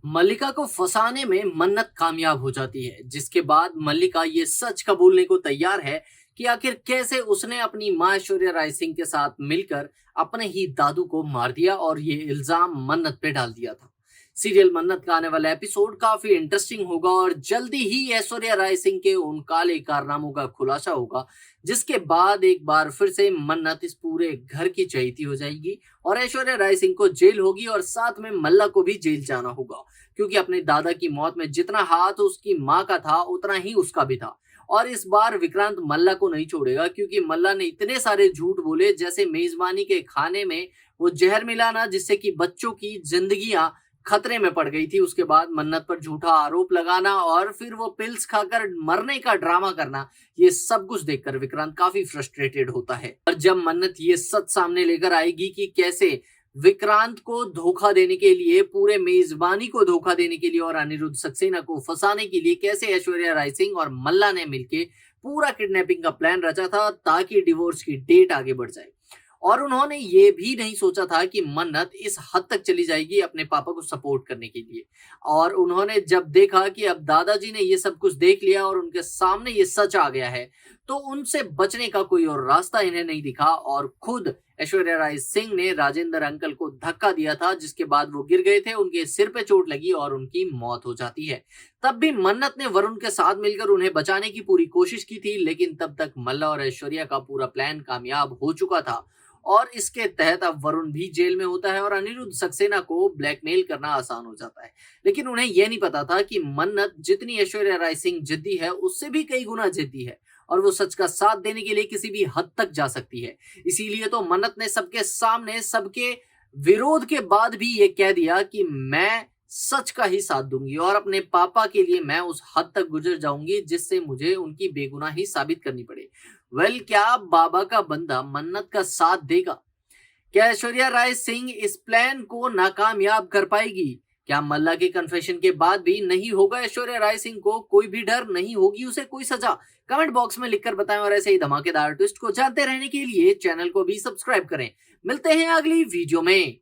मल्लिका को फंसाने में मन्नत कामयाब हो जाती है, जिसके बाद मल्लिका ये सच कबूलने को तैयार है कि आखिर कैसे उसने अपनी मां ऐश्वर्या राय सिंह के साथ मिलकर अपने ही दादू को मार दिया और ये इल्जाम मन्नत पे डाल दिया था। सीरियल मन्नत का आने वाला एपिसोड काफी इंटरेस्टिंग होगा और जल्दी ही ऐश्वर्या राय सिंह के उन काले कारनामों का खुलासा होगा, जिसके बाद एक बार फिर से मन्नत इस पूरे घर की चहेती हो जाएगी और ऐश्वर्या राय सिंह को जेल होगी और साथ में मल्ला को भी जेल जाना होगा, क्योंकि अपने दादा की मौत में जितना हाथ उसकी मां का था उतना ही उसका भी था। और इस बार विक्रांत मल्ला को नहीं छोड़ेगा, क्योंकि मल्ला ने इतने सारे झूठ बोले, जैसे मेजबानी के खाने में वो जहर मिलाना जिससे कि बच्चों की जिंदगियां खतरे में पड़ गई थी, उसके बाद मन्नत पर झूठा आरोप लगाना और फिर वो पिल्स खाकर मरने का ड्रामा करना, ये सब कुछ देखकर विक्रांत काफी फ्रस्ट्रेटेड होता है। और जब मन्नत ये सच सामने लेकर आएगी कि कैसे विक्रांत को धोखा देने के लिए, पूरे मेजबानी को धोखा देने के लिए और अनिरुद्ध सक्सेना को फंसाने के लिए कैसे ऐश्वर्या राय सिंह और मल्ला ने मिलकर पूरा किडनैपिंग का प्लान रचा था ताकि डिवोर्स की डेट आगे बढ़ जाए। और उन्होंने ये भी नहीं सोचा था कि मन्नत इस हद तक चली जाएगी अपने पापा को सपोर्ट करने के लिए। और उन्होंने जब देखा कि अब दादाजी ने ये सब कुछ देख लिया और उनके सामने ये सच आ गया है, तो उनसे बचने का कोई और रास्ता इन्हें नहीं दिखा और खुद ऐश्वर्या राय सिंह ने राजेंद्र अंकल को धक्का दिया था, जिसके बाद वो गिर गए थे, उनके सिर पे चोट लगी और उनकी मौत हो जाती है। तब भी मन्नत ने वरुण के साथ मिलकर उन्हें बचाने की पूरी कोशिश की थी, लेकिन तब तक मल्ला और ऐश्वर्या का पूरा प्लान कामयाब हो चुका था और इसके तहत अब वरुण भी जेल में होता है और अनिरुद्ध सक्सेना को ब्लैकमेल करना आसान हो जाता है। लेकिन उन्हें यह नहीं पता था कि मन्नत जितनी ऐश्वर्या राय सिंह जिद्दी है, उससे भी कई गुना जिद्दी है और वो सच का साथ देने के लिए किसी भी हद तक जा सकती है। इसीलिए तो मन्नत ने सबके सामने, सबके विरोध के बाद भी ये कह दिया कि मैं सच का ही साथ दूंगी और अपने पापा के लिए मैं उस हद तक गुजर जाऊंगी जिससे मुझे उनकी बेगुनाही साबित करनी पड़े। क्या बाबा का बंदा मन्नत का साथ देगा? क्या ऐश्वर्या राय सिंह इस प्लान को नाकामयाब कर पाएगी? क्या मल्ला के कन्फेशन के बाद भी नहीं होगा ऐश्वर्या राय सिंह को कोई भी डर, नहीं होगी उसे कोई सजा? कमेंट बॉक्स में लिखकर बताएं और ऐसे ही धमाकेदार ट्विस्ट को जानते रहने के लिए चैनल को भी सब्सक्राइब करें। मिलते हैं अगली वीडियो में।